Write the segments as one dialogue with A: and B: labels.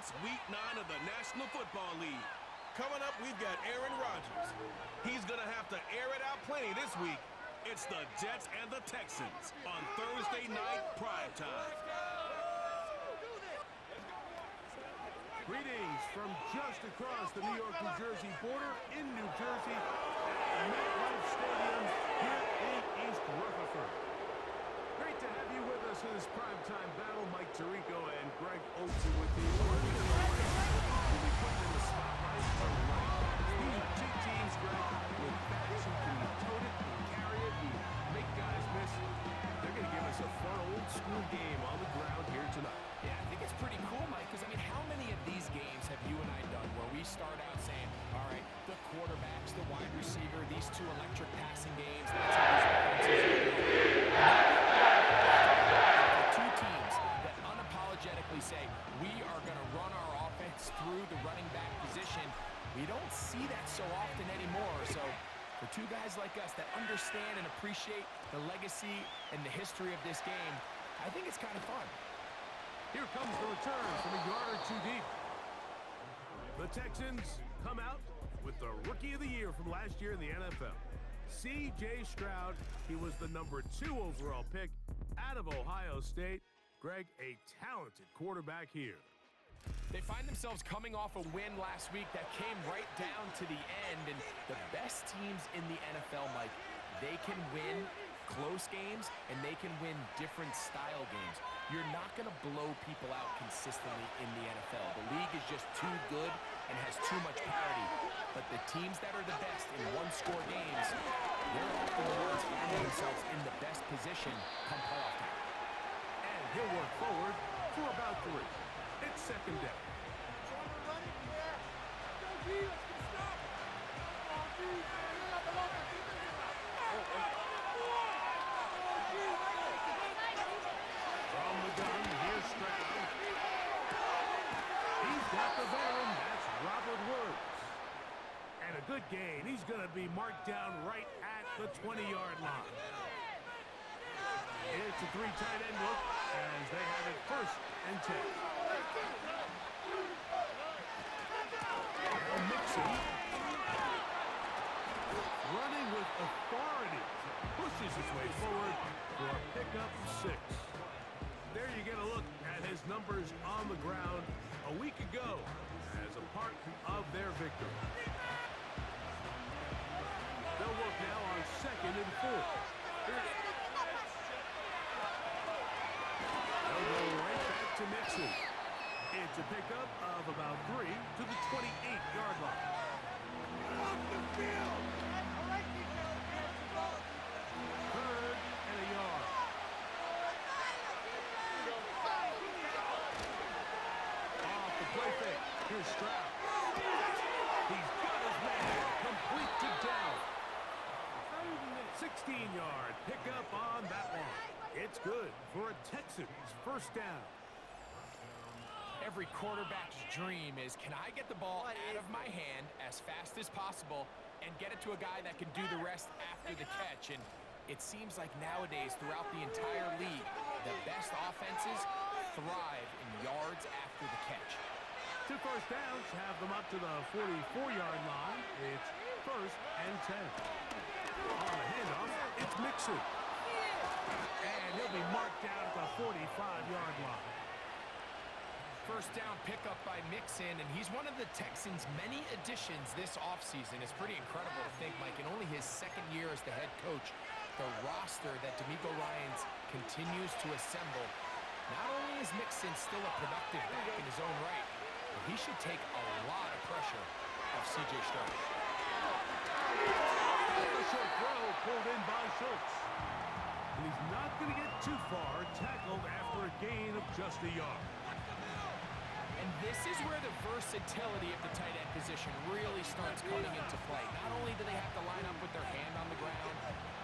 A: It's Week 9 of the National Football League.
B: Coming up, we've got Aaron Rodgers.
A: He's going to have to air it out plenty this week. It's the Jets and the Texans on Thursday night primetime.
C: Greetings from just across the New York-New Jersey border in New Jersey at MetLife Stadium here in East Rutherford. Great to have you with us in this primetime battle. Mike Tirico and Greg Olsen with you. We'll be putting in the spotlight for running backs. These are two teams, Greg, with backs who can tote it and carry it and make guys miss. They're going to give us a fun old-school game on the ground here tonight.
D: Yeah, I think it's pretty cool, Mike, because, I mean, how many of these games have you and I done where we start out saying, all right, the quarterbacks, the wide receiver, these two electric passing games, that's how these offenses are built. Two teams that unapologetically say, we are going to run our offense through the running back position. We don't see that so often anymore, so for two guys like us that understand and appreciate the legacy and the history of this game, I think it's kind of fun.
C: Here comes the return from a yard or two deep. The Texans come out with the Rookie of the Year from last year in the NFL. C.J. Stroud, he was the #2 overall pick out of Ohio State. Greg, a talented quarterback here.
D: They find themselves coming off a win last week that came right down to the end, and the best teams in the NFL, Mike, they can win close games, and they can win different style games. You're not going to blow people out consistently in the NFL. The league is just too good and has too much parity. But the teams that are the best in one-score games, they're often the ones finding themselves in the best position come playoff time.
C: And he'll work forward for about 3. It's second down. From the gun, here's Stroud. He's got the veteran. That's Robert Woods. And a good gain. He's going to be marked down right at the 20-yard line. It's a 3 tight end look as they have it 1st and 10. Now Mixon, running with authority, pushes his way forward for a pickup 6. There you get a look at his numbers on the ground a week ago as a part of their victory. They'll work now on 2nd and 4. They'll go right back to Mixon. It's a pickup of about 3 to the 28-yard line. Third and a yard. Off the play fake. Here's Stroud. He's got his man. Complete to down. 16-yard pickup on that one. It's good for a Texans 1st down.
D: Every quarterback's dream is, can I get the ball out of my hand as fast as possible and get it to a guy that can do the rest after the catch? And it seems like nowadays, throughout the entire league, the best offenses thrive in yards after the catch.
C: 2 first downs have them up to the 44-yard line. It's 1st and 10. On the handoff, it's Mixon. And he'll be marked down at the 45-yard line.
D: 1st down pickup by Mixon, and he's one of the Texans' many additions this offseason. It's pretty incredible to think, Mike, in only his 2nd year as the head coach, the roster that DeMeco Ryans continues to assemble. Not only is Mixon still a productive back in his own right, but he should take a lot of pressure off C.J. Stroud.
C: A short throw pulled in by Schultz. And he's not going to get too far, tackled after a gain of just a yard.
D: And this is where the versatility of the tight end position really starts coming into play. Not only do they have to line up with their hand on the ground,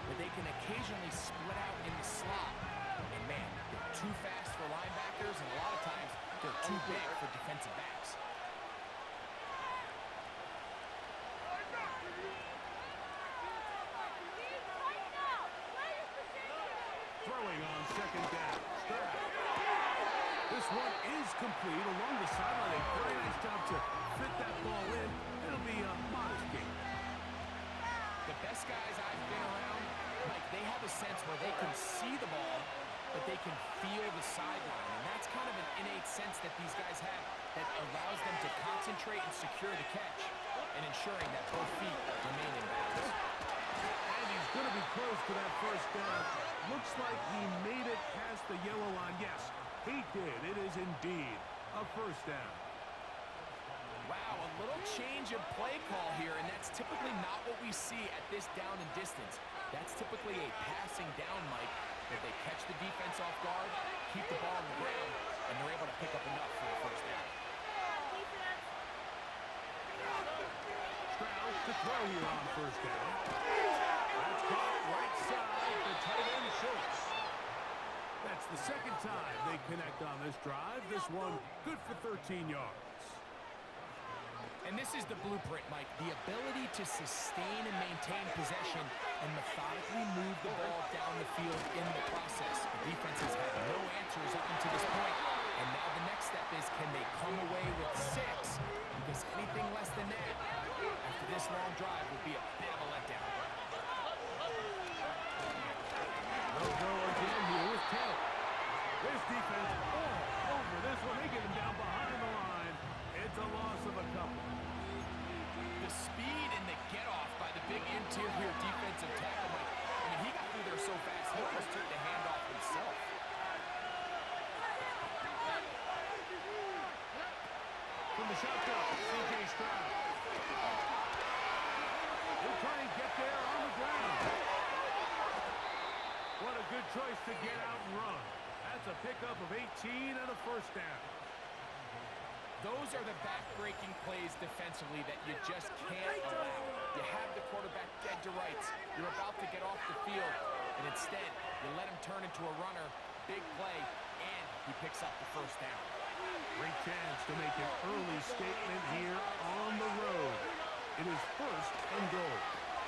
D: but they can occasionally split out in the slot. And man, they're too fast for linebackers, and a lot of times they're too big for defensive backs.
C: Throwing on 2nd down. Stroud. This one is complete along the sideline. A very nice job to fit that ball in. It'll be a modest gain.
D: The best guys I've been around, Mike, they have a sense where they can see the ball, but they can feel the sideline. And that's kind of an innate sense that these guys have that allows them to concentrate and secure the catch and ensuring that both feet remain in balance.
C: And he's going to be close to that first down. Looks like he made it past the yellow line. Yes, he did. It is indeed a first down.
D: Wow, a little change of play call here, and that's typically not what we see at this down and distance. That's typically a passing down, Mike, that they catch the defense off guard, keep the ball on the ground, and they're able to pick up enough for a first down.
C: Stroud to throw here on first down. That's caught right side. The tight end Schultz. That's the second time they connect on this drive. This one good for 13 yards.
D: And this is the blueprint, Mike. The ability to sustain and maintain possession and methodically move the ball down the field in the process. The defenses have no answers up until this point. And now the next step is, can they come away with 6? Because anything less than that, after this long drive, would be a bit of a letdown.
C: They'll go again here with 10. This defense all over this one. They get him down behind the line. It's a loss of a couple.
D: The speed and the get-off by the big interior defensive tackle, Mike. I mean, he got through there so fast, he almost took the handoff himself.
C: From the shotgun, C.J. Stroud. He'll try and get there on the ground. What a good choice to get out and run. That's a pickup of 18 and a first down.
D: Those are the back-breaking plays defensively that you just can't allow. You have the quarterback dead to rights. You're about to get off the field, and instead, you let him turn into a runner, big play, and he picks up the first down.
C: Great chance to make an early statement here on the road. It is first and goal.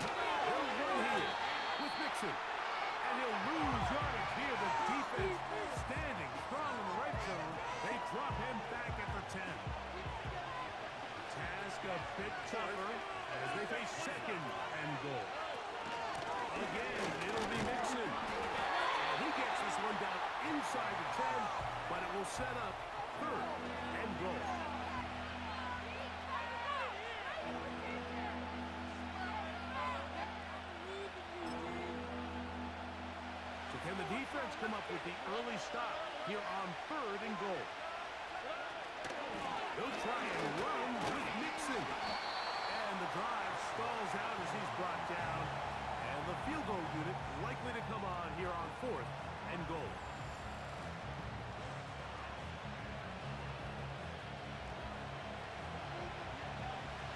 C: He'll run here with Mixon. And he'll lose yardage here. The defense standing strong in the red zone. They drop him back at the 10. Task a bit tougher as they face second and goal. Again, it'll be Mixon. And he gets this one down inside the 10, but it will set up third and goal. Can the defense come up with the early stop here on third and goal? He'll try and run with Mixon. And the drive stalls out as he's brought down. And the field goal unit likely to come on here on fourth and goal.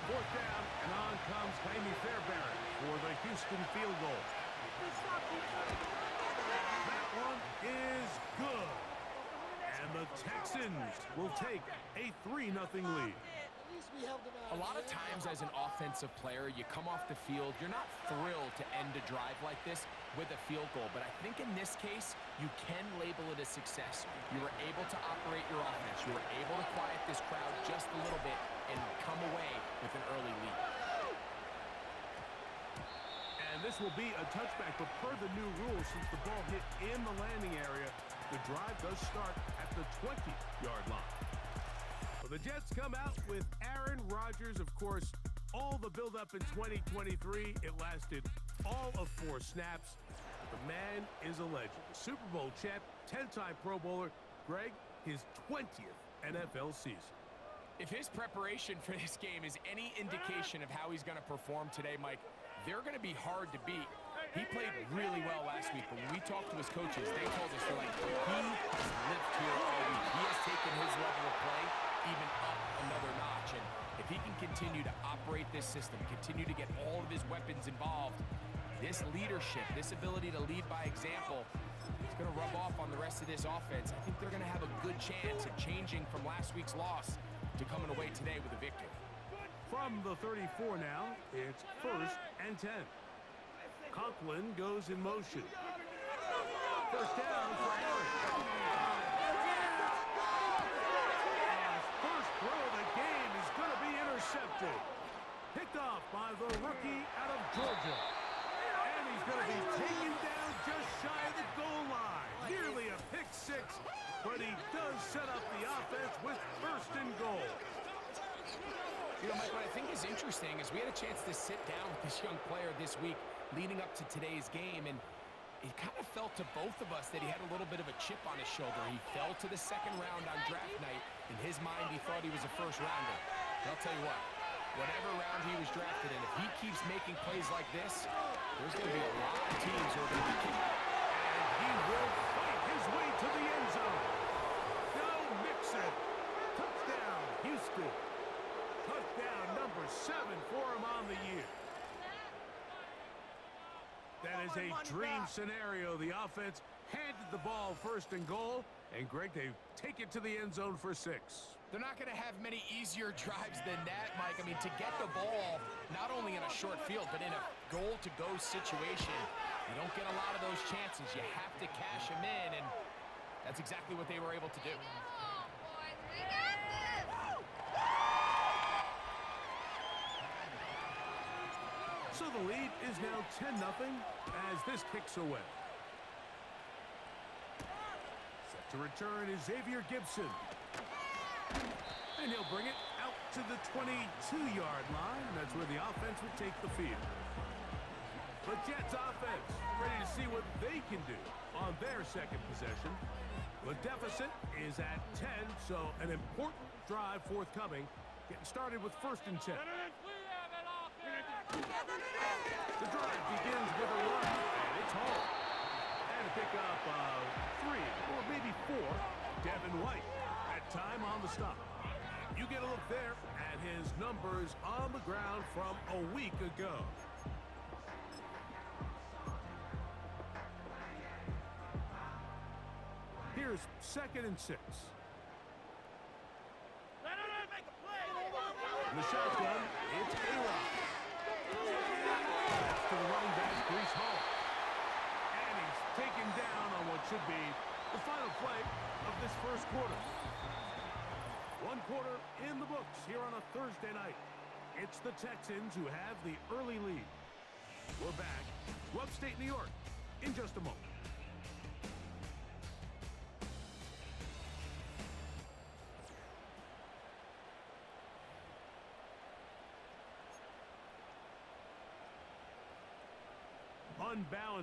C: Fourth down, and on comes Jaime Fairbairn for the Houston field goal. That one is good. And the Texans will take a 3-0 lead.
D: A lot of times as an offensive player, you come off the field, you're not thrilled to end a drive like this with a field goal. But I think in this case, you can label it a success. You were able to operate your offense. You were able to quiet this crowd just a little bit and come away with an early lead.
C: And this will be a touchback, but per the new rules, since the ball hit in the landing area, the drive does start at the 20-yard line. Well, the Jets come out with Aaron Rodgers, of course. All the build-up in 2023, it lasted all of 4 snaps. The man is a legend. Super Bowl champ, 10-time Pro Bowler. Greg, his 20th NFL season.
D: If his preparation for this game is any indication of how he's going to perform today, Mike, they're going to be hard to beat. He played really well last week, but when we talked to his coaches, they told us, they're like, he has lived here all week. He has taken his level of play even up another notch. And if he can continue to operate this system, continue to get all of his weapons involved, this leadership, this ability to lead by example, is going to rub off on the rest of this offense. I think they're going to have a good chance of changing from last week's loss to coming away today with a victory.
C: From the 34 now, it's first and 10. Conklin goes in motion. First down for Aaron. intercepted. Picked off by the rookie out of Georgia. And he's going to be taken down just shy of the goal line. Nearly a pick six, but he does set up the offense with first and goal.
D: You know, Mike, what I think is interesting is we had a chance to sit down with this young player this week leading up to today's game, and it kind of felt to both of us that he had a little bit of a chip on his shoulder. He fell to the second round on draft night. In his mind, he thought he was a first-rounder. But I'll tell you what, whatever round he was drafted in, if he keeps making plays like this, there's going to be a lot of teams who are going to be kicking.
C: And he will fight his way to the end zone. Go Mixon. Touchdown, Houston. Touchdown number 7 for him on the year. That is a dream scenario. The offense handed the ball first and goal. And, Greg, they take it to the end zone for 6.
D: They're not going to have many easier drives than that, Mike. I mean, to get the ball, not only in a short field, but in a goal-to-go situation, you don't get a lot of those chances. You have to cash them in, and that's exactly what they were able to do.
C: So the lead is now 10-0 as this kicks away. Set to return is Xavier Gibson. And he'll bring it out to the 22-yard line. That's where the offense would take the field. The Jets offense ready to see what they can do on their second possession. The deficit is at 10, so an important drive forthcoming. Getting started with first and 10. The drive begins with a run, and it's home. And a pickup of 3 or maybe 4. Devin White at time on the stop. You get a look there at his numbers on the ground from a week ago. Here's second and 6. In the shotgun, it's A-Rock. That's to the running back, Brees Hall. And he's taken down on what should be the final play of this first quarter. One quarter in the books here on a Thursday night. It's the Texans who have the early lead. We're back to upstate New York in just a moment. Unbalanced